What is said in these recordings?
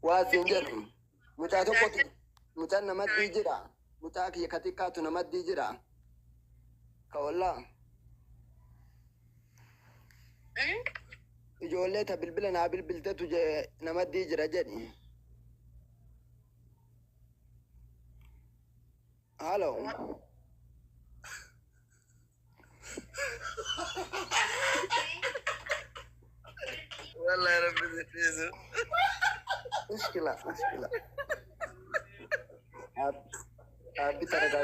واسنجر متاتوكو متان نمدي جرا متاك يكتيكاتو نمدي جرا كولا ijoolleeta bilbila naa bilbiltetu namaddii jira jedhi halo والله يا ربي تفيزو مشكلة أبي ترجع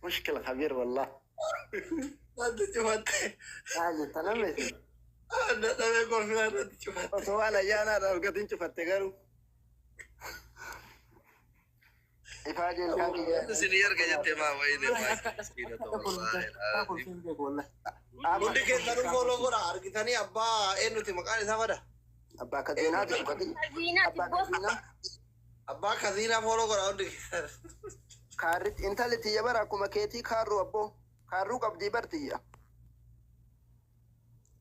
مشكلة خبير والله انت شفت هذا تنمس انا يقول في هذا شفت سؤال جانا لو قد انت فتقروا إفاجئ الكاكي سينيور كجت ما وين ما مسكينة والله عندك كانوا فولو كورا أركيتاني أبا إنه تمكان إسمه أبا كذينا أبا كذينا فولو كورا عندك كارت أنت اللي تجبر أكو مكيتي كارو أبو كارو قبضي برتيا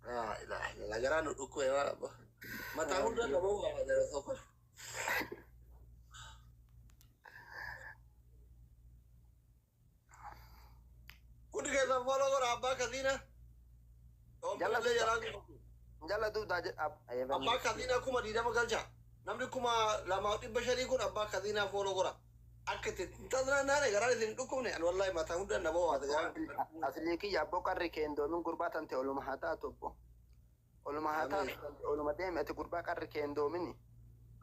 لا لا جران أكو يا أبا ما تعود ده كم هذا سوكر كنت كذا فولو كورا أبا كذينا جل دو داج أبا كذينا كم دينا مقالجا نمني كم لما أتي بشري كون أبا كذينا فولو كورا أكتر تدرنا ناري غراني ذنبكم نه والله ما تعود ده نبوا هذا أصلي كي يابو كاريكين دومين قربات أنت أولو مهاتا توبو أولو مهاتا أولو مدام أنت قربا كاريكين دوميني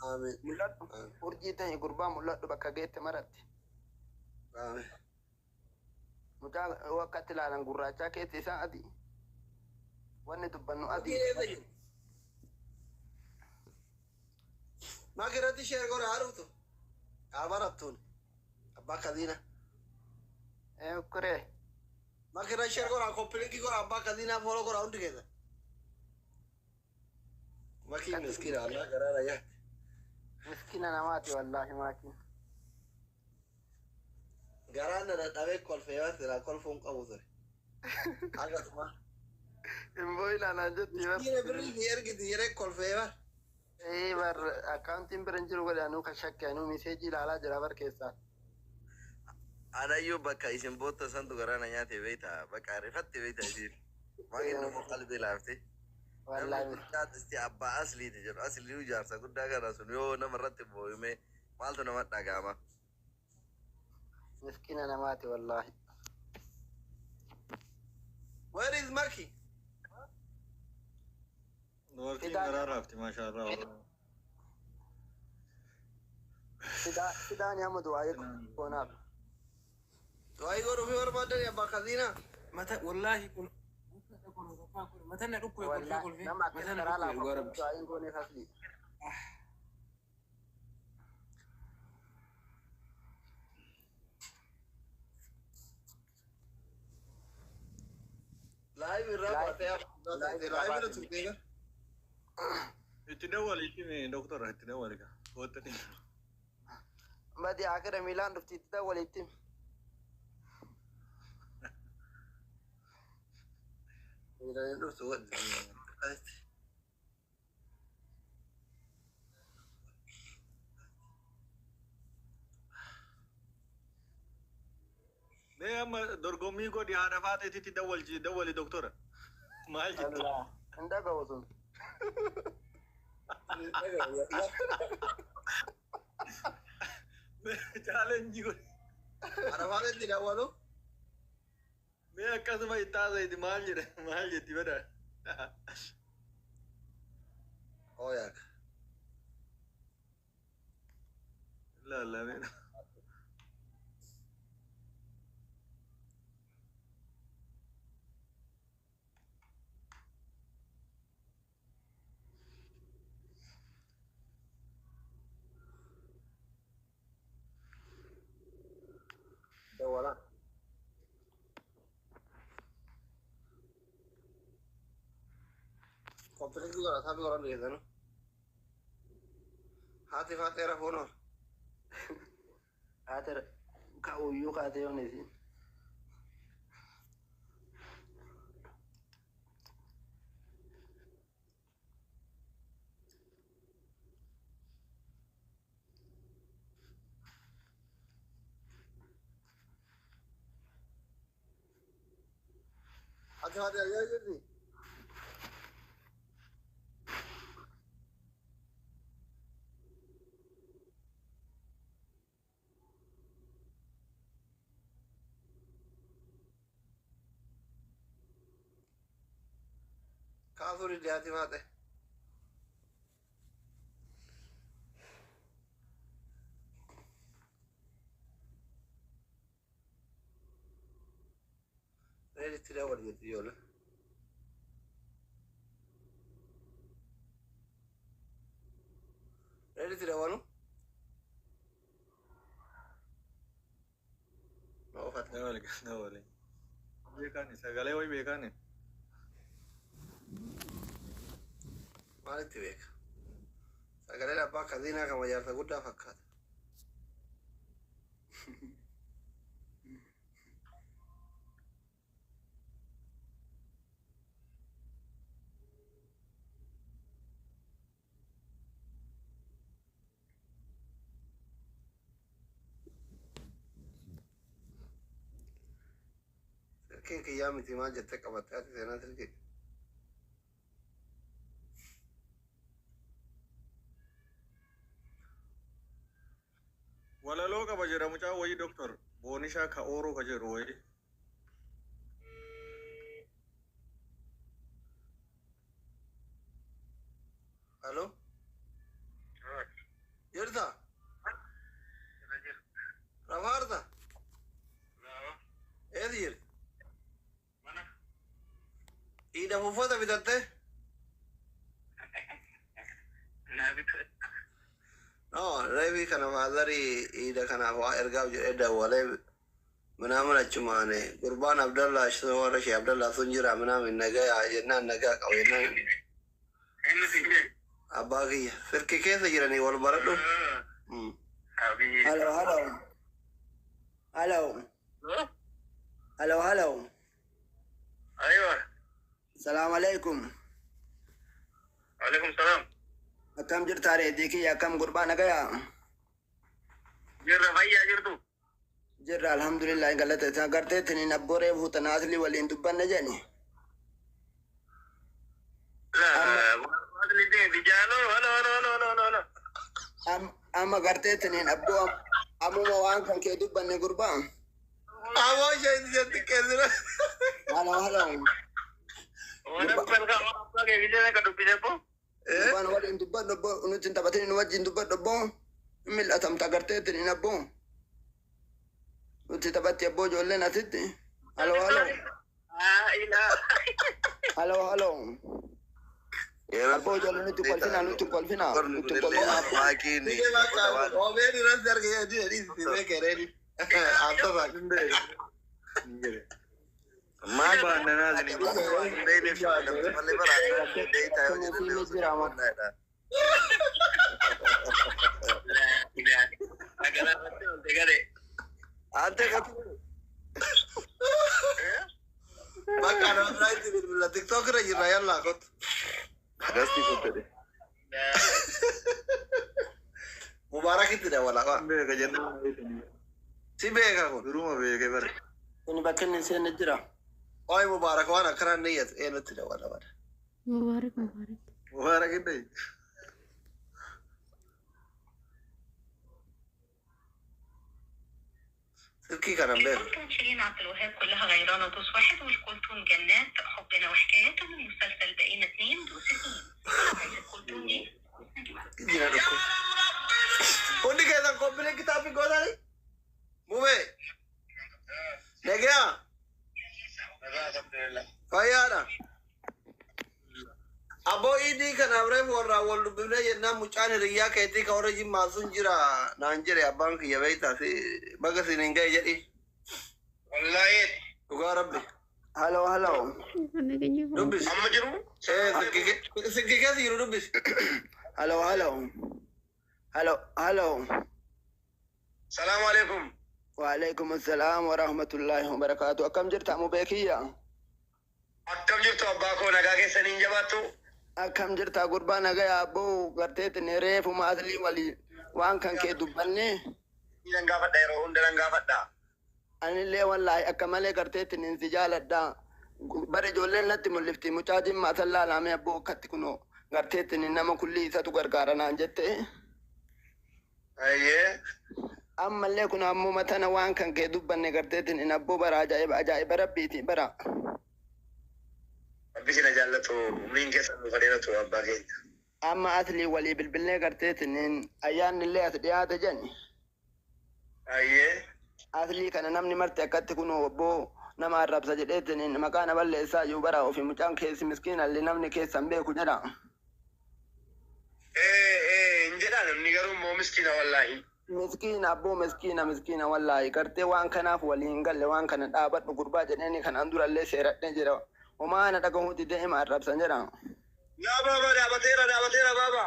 آمين ملات أرجيته قربا ملات بكاجيت مرات آمين متى وقت لا نقرأ جاكيت ساعدي وأنا تبنو أدي ما كرهتي شيء كورا عرفتو عبارتون أبا كذينا إيه كره ما كرهتي شيء كورا كوبلينكي كورا أبا كذينا فولو كورا عندك كذا ما كي مسكين الله كرانا يا مسكين أنا ماتي والله ماتي كرانا نتابع كل فيوات لا كل فون قوزر هذا ما إمبوي لا نجد يبر كي نبري هير كده كل فيوات إيه بر أكاونتين برنجر ولا أنو كشك أنو مسجل على جرابر كيسات أنا يو بكا اسم بوت سانتو كرانا يا تبيتا بكا عرفت تبيتا يصير ما كنا مقلدي لعبتي والله كانت استي أبا أصلي تجر أصلي يوجار سكوت داعا راسون يو نمرت بوي مي مالتو نمت داعا مسكين أنا ماتي والله Where is Maki? نور في مرارة ما شاء الله سيدان يا مدوايك كوناب دواي غورو في وربادة يا باكادينا متى والله كل متى نروح والله نما كسر على دواي كوني خفلي لايف الرابع يا لايف التوكيل يتناول يتني دكتور يتناول كا هو تاني ما دي آخر ميلان رفتي تداول يتم ميلان رفتي ليه أما درقومي قد يعرفات تداول دول دكتورة ما يجي الله عندك وصل challenge يقول عرفات تداولوا मैं कसम इतना इतनी माल जेती बड़ा ओयाक لا لا मैं دولا كومبليت كورا ثابي كورا ليه ده هاتي فاتيرا فونور هاتر Ka'uyyuu kaatee yoonisi. Ati hadi ya jirti. Kaasuri dhiyaati maate. Reeditti daawwal jirti ijoollee. Reeditti daawwalu. Dawali. Beekani sagalee wayi beekani. Maalitti beeka? Sagaleen abbaa kaziinaa kan jaarsa guddaa fakkaata. Sirkiin kiyyaa miti maal jettee qabattee ati seenaa sirkii? Walaloo qaba jedha mucaa wayii doktor Boonishaa ka ooroo ka jedhu wayii. Halo? Jirta? Rafaarta? Eeti jirti? Dhiidha uffata bitattee? Reebii kana maadarii dhiidha kanaaf waa ergaaf jedhee dawwalee ምናምን አጭማኔ ቁርባን አብደላ ወረሽ አብደላ ሱንጅራ ምናምን ነገ የናን ነገ ቀውና አባግየ ፍርክ ከሰ ጅረኒ ወልበረዱ Hello, hello. Hello. Hello, hello. አይዋ Salaam alaikum. አለይኩም ሰላም Akkam jirta reetii akkam gurbaa nagaya? ጅራ ፈያ ጅርቱ Jirra alhamdulillah galata isaa garteetiin abbooree fuutan asli waliin dubbanne jedhani. Amma garteetiin abboo ammuma waan kan kee dubbanne gurbaa. Awoo isheen jetti keessira. Halo halo. Gurbaan waliin dubbadhu abboo nuti taphatiin wajjin dubbadhu abboo mil'atamta garteetiin abboo. Nuti taphatti abboo ijoolleen asitti. Halo halo. Halo halo. Abboo ijoollee nuti kolfina nuti kolfina. Nuti kolfina. Oomeen irratti argee jedhi beekereeni. Asaba. Maal baannanaa zini Ante katu. Bakka nama biraatti bilbila TikTok irra jirra yalla kot. Agasti kutte. Mubarakitti dawwala kwa. Beeka jenna. Si beeka kun. Duruma beeke bare. Kuni bakka inni seenni jira. Oy mubarak waan akkanaan niyyat eenyutti dawwala bada. Mubarak Mubarak. Mubarak idday. Sirkii kanan beeku. كان شيرين عبد الوهاب كلها غيرانة دوس واحد والكلثوم جنات حبنا وحكاياته من مسلسل بقينا اتنين دوس اتنين عايز الكلثوم دي Jina dhukku. Hundi keessan qophiilee kitaabni gootani? Mubee. Nagaa. Fayyaadha. Abboo idii kanaaf reefu warraa wal dubbifnee jennaan mucaan hiriyyaa keetii ka warra jimmaa sun jira naan jedhe abbaan kiyya beektaa fi baga siniin ga'e jedhi. Wallaahi. Dhugaa rabbi. Halo halo. Dubbis. Amma jiru? Sikkii keessa jiru dubbis. Halo halo. Halo halo. Salaamu alaikum. وعليكم السلام ورحمة الله وبركاته. أكم جرت أمو بيكية؟ akkam jirtu abbaa koo nagaa keessaniin jabaattu أكم جرت قربان أجا أبو قرتيت نريف وما أدري ولي وان كان كي دبني nan gaafadha yeroo hunda nan gaafadha أنا اللي والله أكمل قرتيت انسجال الدا بري جولين لتي ملفتي مجاجم ما تلا لامي أبو كتكنو قرتيت إنما كل ساتو قرقارنا جت ayyee أما اللي كنا أمو متنا وان كان كي دبني قرتيت إن أبو برا أجايب أجايب ربيتي برا rabbi sina jaallatu umriin keessan nu fadheeratu abbaa keenya أما أثلي ولي بالبلة قرتيت إن أيان اللي أثلي جاني ayyee أثلي كان نمني مرتي أكتكنو أبو نما الرب سجدت إن مكان بلة إسا يبرا وفي مكان كيس مسكين اللي نمني كيس سنبيكو جرا hin jedhaan namni garuu immoo miskiina wallaahi مسكين أبو مسكين والله كرتي وان كان فولين قال وان كان دابت بقربا جنني كان أندور اللي سيرت نجرا وما أنا تكون تدعي الرب سنجرا yaa baaba dhaabateera baaba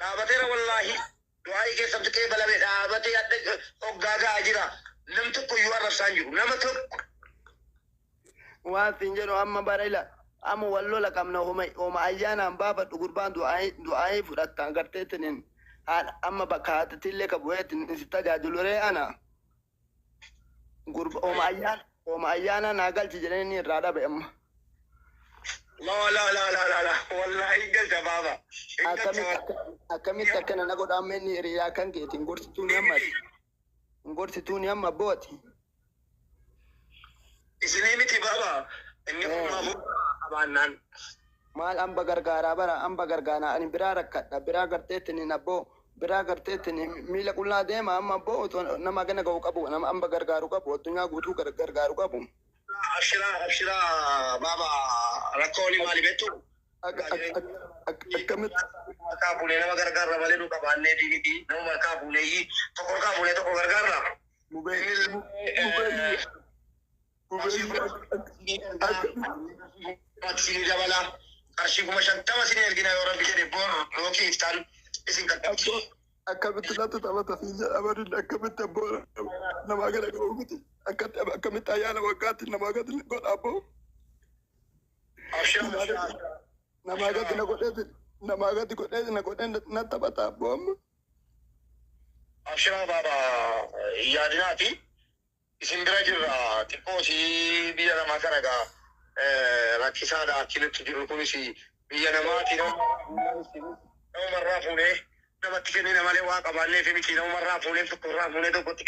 dhaabateera wallaahi du'aayii keessatti kee balame dhaabatee adda hoggaagaa jira nam tokko iyyuu arrabsaan jiru nama tokko وان سنجرا أما بريلا أما والله لك أمنا هما أيانا بابا قربان دعاي فرطان كرتي تنين أما بكات تلك كبويت نستجاجلو ري أنا قرب هما أيانا ناقل تجريني رادا بأم la wallaahi galta baaba akkamitti akkana na godha amma inni hiriyaa kan keetiin gorsituun amma booti isinii miti baaba inni kun maafuu abaannaan maal amba gargaaraa bara amba gargaana ani biraa rakkadha biraa garteettini abboo biraa garteettini miila qullaa deema amma abboo nama gana ga'u qabu nama amba gargaaru qabu addunyaa guutuu gargaaru qabu abshiraa baaba rakkooni maali beektu akkamitti markaa buunee nama gargaarra malee nu qabaannee diiniti nama markaa buunee tokko gargaarra sinii dabala qarshii 50 sinii ergina yoo rabbi jedhe boor yookiin iftaan isin qaqqabdi akkamitti latu taphata fi jedhamanin akkamitti abboo namaa gala ga'u miti akkamitti ayyaana waggaatti namaa gadi godha abboo namaa gadi godhee na godhee na taphata abboo amma abshiraa baaba yaadinaati isin bira jirra xiqqoo si biyya namaa kana gaa rakkisaadha akkinutti jiru kunis biyya namaati namarraa fuunee namatti kennina malee waa qabaannee fi miti namarraa fuunee tokkorraa fuunee tokkotti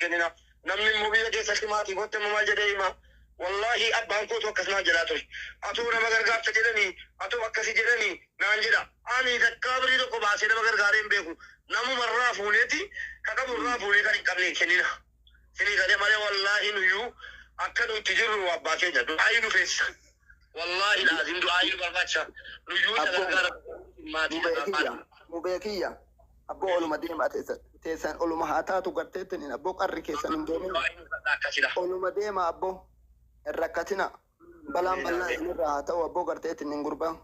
kennina namni immoo biyya keessatti maatii kootti amma maal jedhee hima wallaahi abbaan kootu akkasuma jedhaa ture atuu nama gargaarta jedhanii atuu akkasi jedhanii naan jedha ani takkaa birii tokko baasee nama gargaaree hin beeku namumarraa fuuneeti kaqaburraa fuunee kan hin qabne kennina sinii galee malee wallaahi nuyyuu akka nuti jirru abbaa keenya du'aayii nu feessa wallaahi laazim du'aayii nu barbaacha nuyyuu gargaara mubeekiyya abboo oluma deemaa teessan oluma haa taatu garteettiniin abboo qarri keessan hin deemin oluma deema abboo hin rakkatina balaan bal'aa isinirraa haa ta'u abboo garteettiniin gurbaan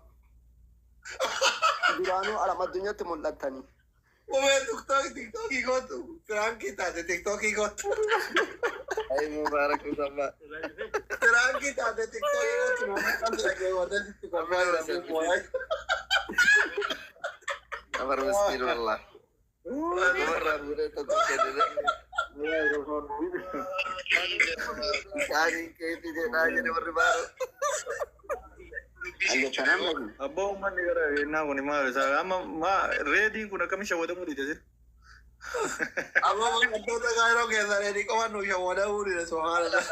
duraanuu alam addunyaatti mul'attanii TikTokii gootu firankii taate TikTokii gootu Ay mubarak sama. firankii taate TikTokii gootu Kabar miskin wallah. Orang muda tentu kena. Cari kayak dia nanya di baru. Abbo manni gara na kuni ma sa amma ma ready kuna kamisha wada muri jese. Amma wantoota gairoo keessa reedii qofa nu shawwada uri subhanallah.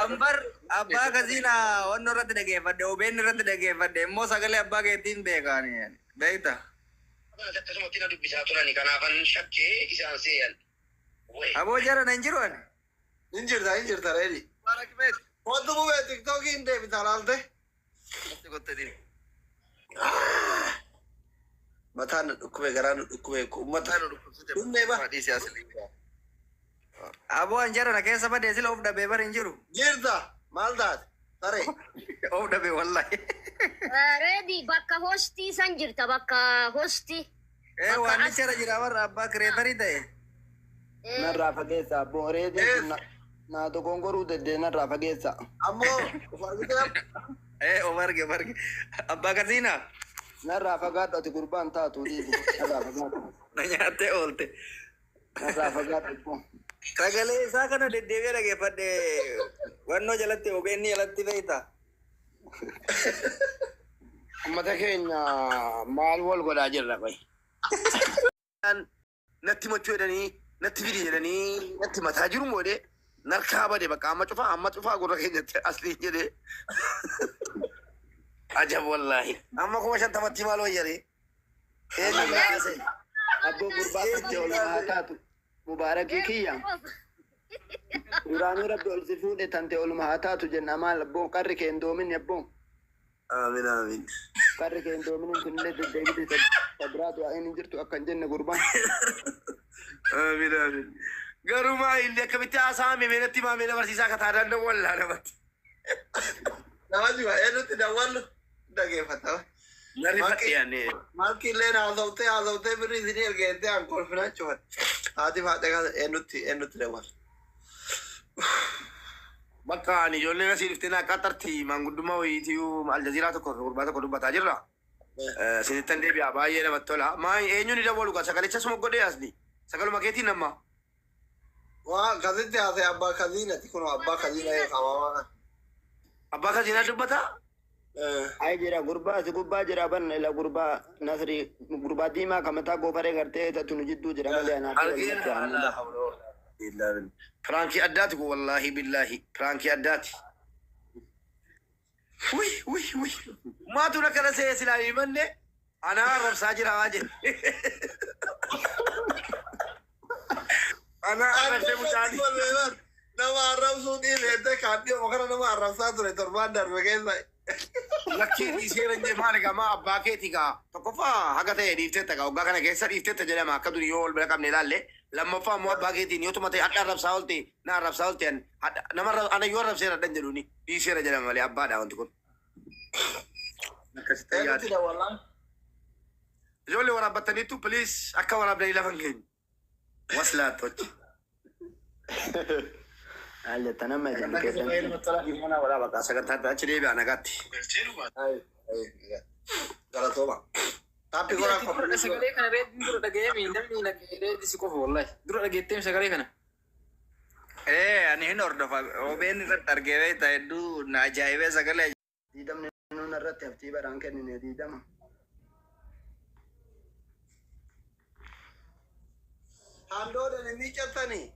Ambar abbaa kasiina wanno irratti dhageeffadhe OBN irratti dhageeffadhe immoo sagalee abbaa keetiin beekaani beekta. Akkasumatti na dubbisaa turani kanaafan shakkee isaan seeyan. Aboo jaran hin jiru ani. Hin jirta reedii. Barak beet. Wantu bubee TikTokiin deebita laalte. Mesti kau tadi. Mataan dhukkube garaan dhukkube Mata lu sudah. Dunnee ba? Mati si asli. Aboo an jarana keessa badee sila of dhabee bar hin jiru. jirta maal taate taree. Of dhabee wallahi. Reedi bakka hostii san jirta bakka hostii. Waan nichara jira warra abbaa kireetarii ta'e. narraa fageessa abboon reediin kun naa dogongoruu deddee narraa fageessa. Ammoo Omarge. Abbaa Kazina. Narraa fagaadhu ati gurbaan taatu dhiibu narraa fagaadhu. Na nyaattee oolte. Narraa fagaadhu abboon. Sagalee isaa kana deddeebi'ee dhageeffadhe. Wannoo jalatti OBN jalatti beektaa? Ummata keenya maal wal godhaa jirra qoy. Natti machuu jedhanii natti fidi jedhanii natti mataa jiru moodee narkaa bade bakka amma cufaa gurra keenyatti asliin jedhee. Ajab wallaahi. Amma 50 maal wayyaree? Eenyu baase abboo gurbaa itti oolmaa taatu mubaarakii kiyya. Duraanuu rabbi ol si fuudhe tante oolmaa haa taatu jenna maal abboon qarri kee hin doomin abboon. Amiin. Qarri kee hin doomin kunillee deddeebite sabiraatu waa'een hin jirtu akka hin jenne gurbaan. Amiin. Garumaa illee akkamitti haasa'ame meenatti maamee barsiisaa kataa danda'u wallaa namatti. nama jiwa eenyutti dawwallu dhageeffata. Nari fadhiyaane. Maalkiillee haasawtee birrii isinii ergeettee aan kolfinaachuufan. Haati faadhee kaasa eenyutti dawwallu. Bakka ani ijoolleen asii dhuftee naa qaxarti maanguddummaa wayiitii aljaziiraa tokko gurbaa tokko dubbataa jirra. Sinittan deebi'a baay'ee namatti tola. Maa eenyuun dawwalu ka sagalicha suma godhee asni sagaluma keetiin namma. Waa kasitti haasee abbaa kaziinati kun abbaa kaziina qabamaa. Abbaa kaziinaa dubbataa? Ay jira gurbaa si gubbaa jira banna ila gurbaa nasri gurbaa diimaa kamataa goofaree gartee tunu jidduu jira malee anaa. Firaankii addaati kun wallaahi billaahi firaankii addaati. Wuy. Maatu na kana see silaa himanne anaa arrabsaa jira waa jedhe. Anaa arrabsee mucaani. Nama arrabsuu dhiileette kaadhii makana nama arrabsaa ture torbaan darbe keessa. Lakkii dhiisee ranje maali gamaa abbaa keetii gaa tokkoffaa haga ta'e dhiiftetta gaa waggaa kana keessa dhiiftetta jedhama akka durii yoo ol bira qabne ilaalle lammaffaa immoo abbaa keetiin yoo tuma ta'e adda arrabsaa oolte na arrabsaa oolte nama ana yoo arrabseera addan jedhuuni dhiiseera jedhama malee abbaadha wanti kun. Akkasitti yaade. Ijoollee waraabbattaniittu piliis akka waraabdanii lafan keenya. Waslaattochi. Aljatta nama jenni keessan. Sagantaa achi deebi'a nagaatti. Galatooma. Tapi korang sagalee kana reeddiin dura dhaga'ee namni reeddi si qofa wallahi. Dura dhageetteem sagalee kana. Ani hin hordofa. OBN irratti argee beektaa hedduu na ajaa'ibee sagalee. Diidamni nuun irratti haftii baraan kennine diidama. Handoodan inni cattanii.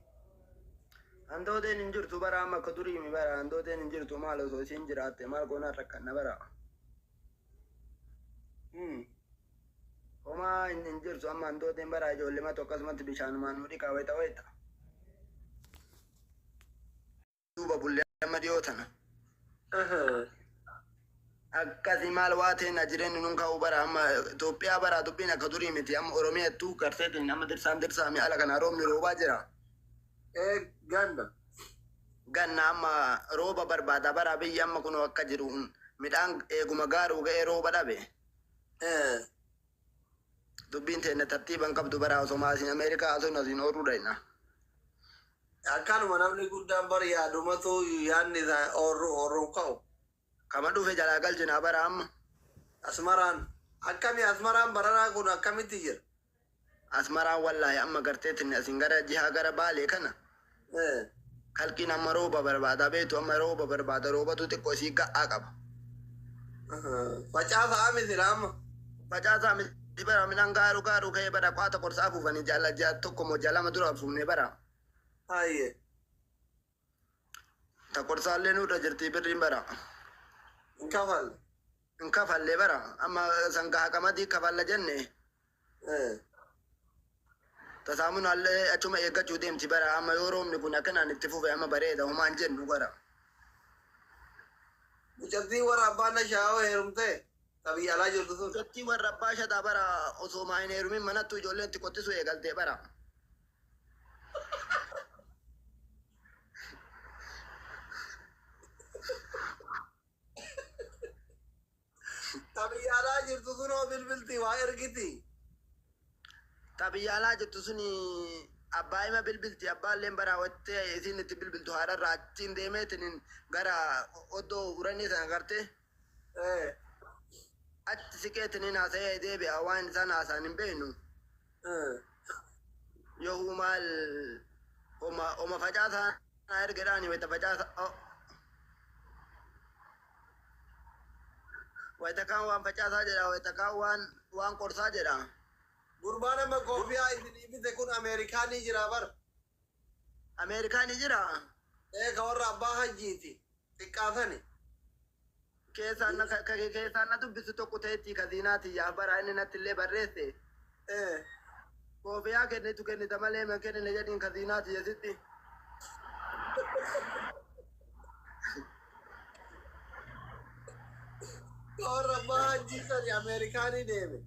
Handooteen hin jirtu bara amma akka duriimi bara handooteen hin jirtu maal osoo isiin jiraatte maal goonaan rakkanna bara. Homaa hin jirtu amma handooteen bara ijoollimatu akkasumatti bishaanumaan nu dhiqaa wayita. Duuba bullee amma dhiyoo tana. Akkasi maal waa ta'een jireenyi nun ka'uu bara amma Itoophiyaa bara dubbiin akka durii miti amma Oromiyaattuu garteetiin amma dirsaami ala kana roobni roobaa jira. Ganna amma rooba barbaada bara biyyi amma kun akka jiru midhaan eeguma gaaruu ga'ee rooba dhabe. Dubbiin teenne tartiiban qabdu bara osoo asiin Ameerikaa osoo asiin ooluu dayna. Akkanuma namni guddaan bari yaadumatu yaadni oorruu ka'u. Kama dhufe jalaa galchina bara amma. Asmaraan asmaraan bararaa kun akkamitti jira? Asmaraan wallaahi amma garteetiin asiin gara jihaa gara baalee kana. Kalqiin amma rooba barbaada beetu amma rooba barbaada roobatu xiqqoo isii ga'aa qaba. Facaasaa miti amma. Facaasaa miti bara midhaan gaaruu ka'ee bara qaata qorsaa fuufanii jaallajaa tokko moo jaalama dura fuufnee bara. Hayyee. Ta qorsaallee nurra jirti birriin bara. Hin kafallee bara amma sangaa qamadii kafalla jenne. Tasaamun allee achuma eeggachuu deemti bara amma yoo roobni kun akkanaan itti fufe amma bareeda homaan jennu bara. Mucattii warra abbaan shaa'oo heerumtee tabii alaa jirtu sun. Mucattii warra abbaa shataa bara osoo maa hin heerumin manattu ijoolleen itti qottisu eegaltee bara. Tabii alaa jirtu sun oo bilbilti waa ergiti. Tabiyyaalaa jettu suni abbaa ima bilbilti abbaa illee baraawwattee isin itti bilbiltu haadharraa achiin deemeetiin gara oddoo uranii sana gartee achi siqeetiin haasa'ee deebi'a waan isaan haasa'an hin beeknu yoo maal oma facaasaa ergedhaan wayita facaasa wayita kaan waan facaasaa jedha wayita kaan waan qorsaa jedha. Gurbaan amma koofiyaa isin ibite kun Ameerikaanii jira bar. Ameerikaanii jira. Ka warra abbaa hajjiiti. Xiqqaatani. Keessaan na dubbisu tokko ta'etti kaziinaati yaa bara inni natti illee barreesse. Koofiyaa kennitu kennita malee ma kennine jedhiin kaziinaati jesitti. Warra abbaa hajjiisani Ameerikaanii deeme.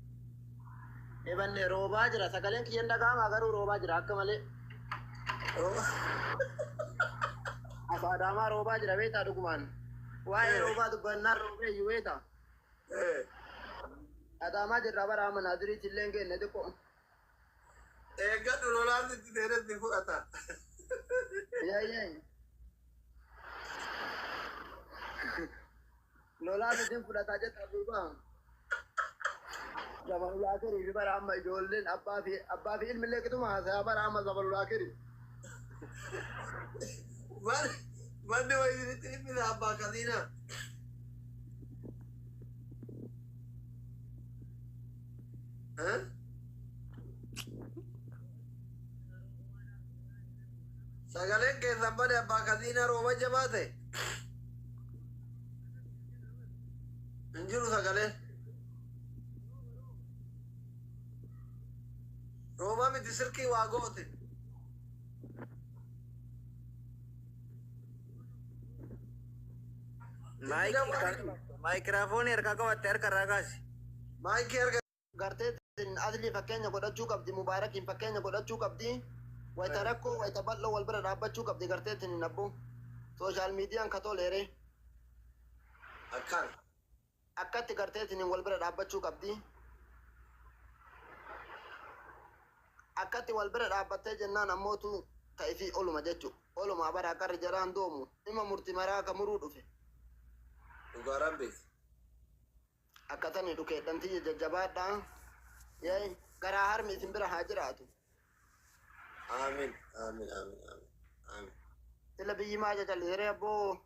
Ebanne roobaa jira sagaleen kiyyan dhaga'ama garuu roobaa jira akka malee. Afaadaamaa roobaa jira beektaa dhugumaan. Waa'ee roobaa dubbannaan roobee iyyuu beektaa. Adaamaa jirraa bara amma naaziriitti illee kenne xiqqoo. Eeggadhu lolaan itti seenetti fudhata. Lolaan itti fudhataa jettaa duubaa. Zamanul akhiri bara amma ijoolleen abbaa fi ilmi illee qixuma haasayaa bara amma zamanul akhiri. Manni wayinitti ilmi abbaa kaziina. Sagaleen keessan bade abbaa kaziina rooba jabaa ta'e. Hin jiru sagaleen. Roma miti silkii waa goote. Maayikiraafoonii harkaa qabatte harka irraa kaasi. Maayikii erga. Gartee adilii fakkeenya godhachuu qabdi mubaarakiin fakkeenya godhachuu qabdi. Wayita rakkoo wayita bal'oo wal bira dhaabbachuu qabdi garteetiin nabbu. Sooshaal miidiyaan katooleere. Akkaan. Akkatti garteetiin wal bira dhaabbachuu qabdi. Akkatti wal bira dhaabbattee jennaan ammootu ta'ifii oluma jechuudha. Oluma bara akarri jaraan doomu dhimma murtii maraa akka muruu dhufe. Dhugaaraan beeku. Akkatanii dhukeedhantii jajjabaadhaa. Garaa harmi isin bira haa jiraatu. Aamin. Aamin. Aamin. Aamin. Aamin. Sila biyyi maa jajjalleeree abboo.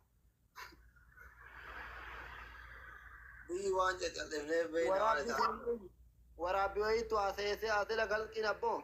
Biyyi waan jajjalleefnee beekna. Waraabbii wayiitu haasa'ee haasila galqiin abboo.